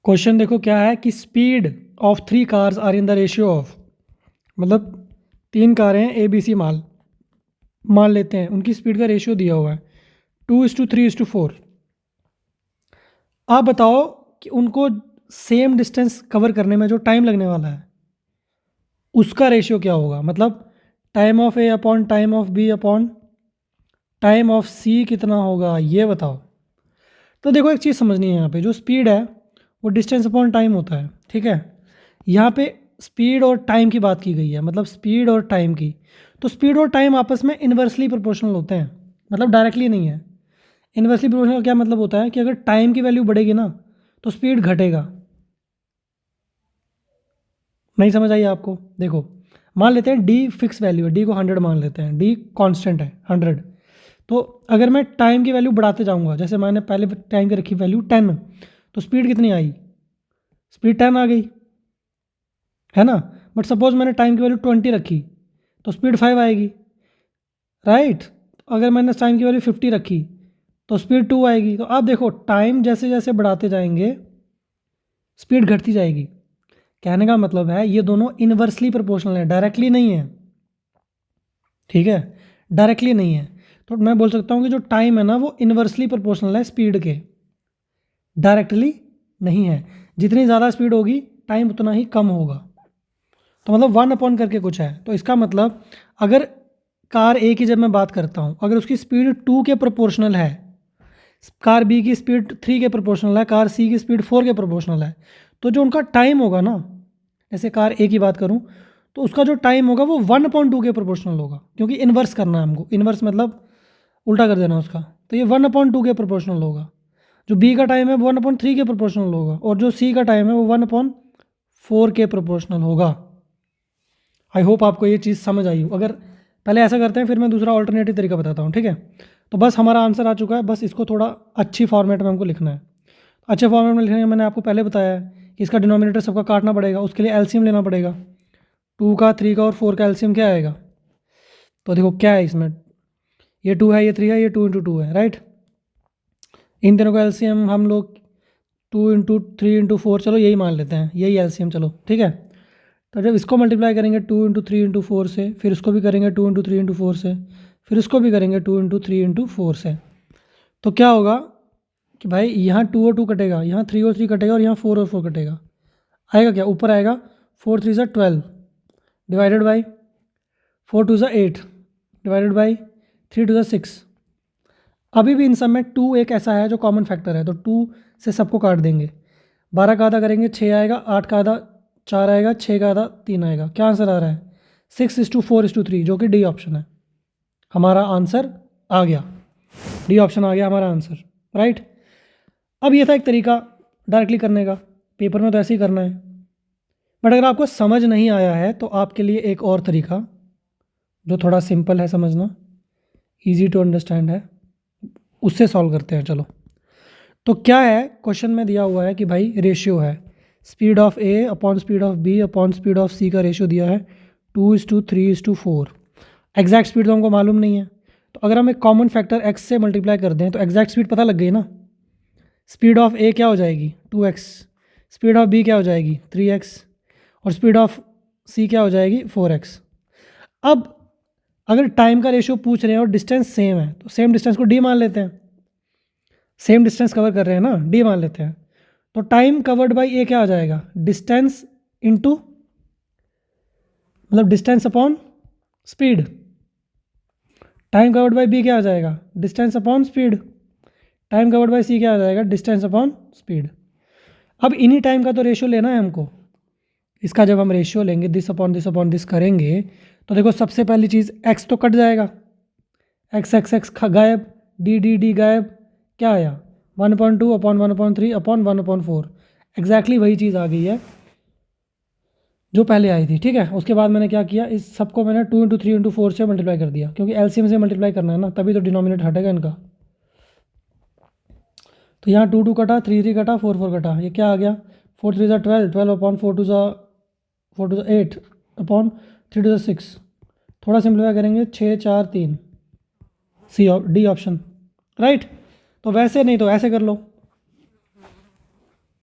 Question देखो क्या है कि speed of 3 cars are in the ratio of, मतलब 3 कारें ए बी सी मान लेते हैं, उनकी स्पीड का रेशियो दिया हुआ है 2:3:4। आप बताओ कि उनको सेम डिस्टेंस कवर करने में जो टाइम लगने वाला है उसका रेशियो क्या होगा, मतलब time of A upon time of B upon time of C कितना होगा, ये बताओ। तो देखो एक चीज़ समझनी है, यहाँ पे जो स्पीड है वो डिस्टेंस अपॉन टाइम होता है, ठीक है। यहाँ पे स्पीड और टाइम की बात की गई है, मतलब स्पीड और टाइम की। तो स्पीड और टाइम आपस में इन्वर्सली प्रोपोर्शनल होते हैं, मतलब डायरेक्टली नहीं है। इन्वर्सली प्रोपोर्शनल क्या मतलब होता है कि अगर टाइम की वैल्यू बढ़ेगी ना तो स्पीड घटेगा। नहीं समझ आई आपको? देखो मान लेते हैं डी फिक्स वैल्यू है, डी को 100 मान लेते हैं, डी कांस्टेंट है 100। तो अगर मैं टाइम की वैल्यू बढ़ाते जाऊंगा, जैसे मैंने पहले टाइम की रखी वैल्यू 10, तो स्पीड कितनी आई? स्पीड 10 आ गई, है ना। बट सपोज मैंने टाइम की वैल्यू 20 रखी तो स्पीड 5 आएगी, राइट। अगर मैंने टाइम की वैल्यू 50 रखी तो स्पीड 2 आएगी। तो आप देखो टाइम जैसे जैसे बढ़ाते जाएंगे स्पीड घटती जाएगी। कहने का मतलब है ये दोनों इनवर्सली प्रोपोर्शनल है, डायरेक्टली नहीं है, ठीक है, डायरेक्टली नहीं है। तो मैं बोल सकता हूँ कि जो टाइम है ना वो इनवर्सली प्रोपोर्शनल है स्पीड के, डायरेक्टली नहीं है। जितनी ज़्यादा स्पीड होगी टाइम उतना ही कम होगा। तो मतलब 1 अपॉन करके कुछ है। तो इसका मतलब अगर कार ए की जब मैं बात करता हूँ, अगर उसकी स्पीड 2 के प्रोपोर्शनल है, कार बी की स्पीड 3 के प्रोपोर्शनल है, कार सी की स्पीड 4 के प्रोपोर्शनल है, तो जो उनका टाइम होगा ना, जैसे कार ए की बात करूँ तो उसका जो टाइम होगा वो 1/2 के प्रोपोर्शनल होगा, क्योंकि इन्वर्स करना है हमको। इन्वर्स मतलब उल्टा कर देना उसका। तो ये 1/2 के प्रोपोर्शनल होगा। जो बी का टाइम है वो 1/3 के प्रोपोर्शनल होगा, और जो सी का टाइम है वो 1/4 के प्रोपोर्शनल होगा। आई होप आपको ये चीज़ समझ आई हो। अगर पहले ऐसा करते हैं फिर मैं दूसरा ऑल्टरनेटिव तरीका बताता हूँ, ठीक है। तो बस हमारा आंसर आ चुका है, बस इसको थोड़ा अच्छी फॉर्मेट में हमको लिखना है। अच्छे फॉर्मेट में लिखने का मैंने आपको पहले बताया है कि इसका डिनोमिनेटर सबका काटना पड़ेगा, उसके लिए एलसीएम लेना पड़ेगा। 2 का 3 का और 4 का एलसीएम क्या आएगा? तो देखो क्या है इसमें, ये 2 है, ये 3 है, ये 2 × 2 है, राइट। इन तीनों का एलसीएम हम लोग 2 × 3 × 4, चलो यही मान लेते हैं, यही एलसीएम, चलो ठीक है। तो जब इसको मल्टीप्लाई करेंगे 2 × 3 × 4 से, फिर इसको भी करेंगे 2 × 3 × 4 से, फिर इसको भी करेंगे 2 × 3 × 4 से, तो क्या होगा कि भाई यहाँ 2 और 2 कटेगा, यहाँ 3 और 3 कटेगा, और यहाँ 4 और 4 कटेगा। आएगा क्या? ऊपर आएगा 4 × 3 = 12 डिवाइडेड बाई 4 × 2 = 8 डिवाइडेड बाई 3 × 2 = 6। अभी भी इन सब में 2 एक ऐसा है जो कॉमन फैक्टर है, तो 2 से सबको काट देंगे। 12 का आधा करेंगे 6 आएगा, 8 का आधा 4 आएगा, 6 का आधा 3 आएगा। क्या आंसर आ रहा है? 6:4:3, जो कि डी ऑप्शन है। हमारा आंसर आ गया, डी ऑप्शन आ गया हमारा आंसर, राइट। अब ये था एक तरीका डायरेक्टली करने का, पेपर में तो ऐसे ही करना है। बट अगर आपको समझ नहीं आया है तो आपके लिए एक और तरीका जो थोड़ा सिंपल है समझना, ईजी टू अंडरस्टैंड है, उससे सॉल्व करते हैं। चलो, तो क्या है, क्वेश्चन में दिया हुआ है कि भाई रेशियो है speed of A upon speed of B upon speed of C का रेशियो दिया है 2:3:4। एग्जैक्ट स्पीड तो हमको मालूम नहीं है, तो अगर हम एक कॉमन फैक्टर x से मल्टीप्लाई कर दें तो एग्जैक्ट स्पीड पता लग गई ना। स्पीड ऑफ ए क्या हो जाएगी? 2x, स्पीड ऑफ बी क्या हो जाएगी? 3x, और स्पीड ऑफ सी क्या हो जाएगी? 4x। अब अगर टाइम का रेशियो पूछ रहे हैं और डिस्टेंस सेम है तो सेम डिस्टेंस को डी मान लेते हैं, सेम डिस्टेंस कवर कर रहे हैं ना, डी मान लेते हैं। तो टाइम कवर्ड बाई ए क्या आ जाएगा? डिस्टेंस इनटू, मतलब distance upon speed. Time covered by B क्या आ जाएगा? Distance upon speed. Time covered by C क्या आ जाएगा? Distance upon speed. अब इन्हीं टाइम का तो रेशियो लेना है हमको। इसका जब हम रेशियो लेंगे दिस अपॉन दिस करेंगे तो देखो सबसे पहली चीज़ x तो कट जाएगा, x गायब, डी गायब, क्या आया? 1/2 अपॉन 1/3 अपॉन 1/4। एग्जैक्टली वही चीज़ आ गई है जो पहले आई थी, ठीक है। उसके बाद मैंने क्या किया, इस सबको मैंने 2 × 3 × 4 से मल्टीप्लाई कर दिया, क्योंकि एलसीएम से मल्टीप्लाई करना है ना, तभी तो डिनोमिनेटर हटेगा इनका। तो यहाँ 2 2 कटा, 3 3 कटा, 4 4 कटा, ये क्या आ गया? 4 3 = 12, 12 अपॉन 4 2 8 अपॉन 3 2 6। थोड़ा सिंप्लीफाई करेंगे 6 4 3, सी डी ऑप्शन, राइट। तो वैसे नहीं तो ऐसे कर लो,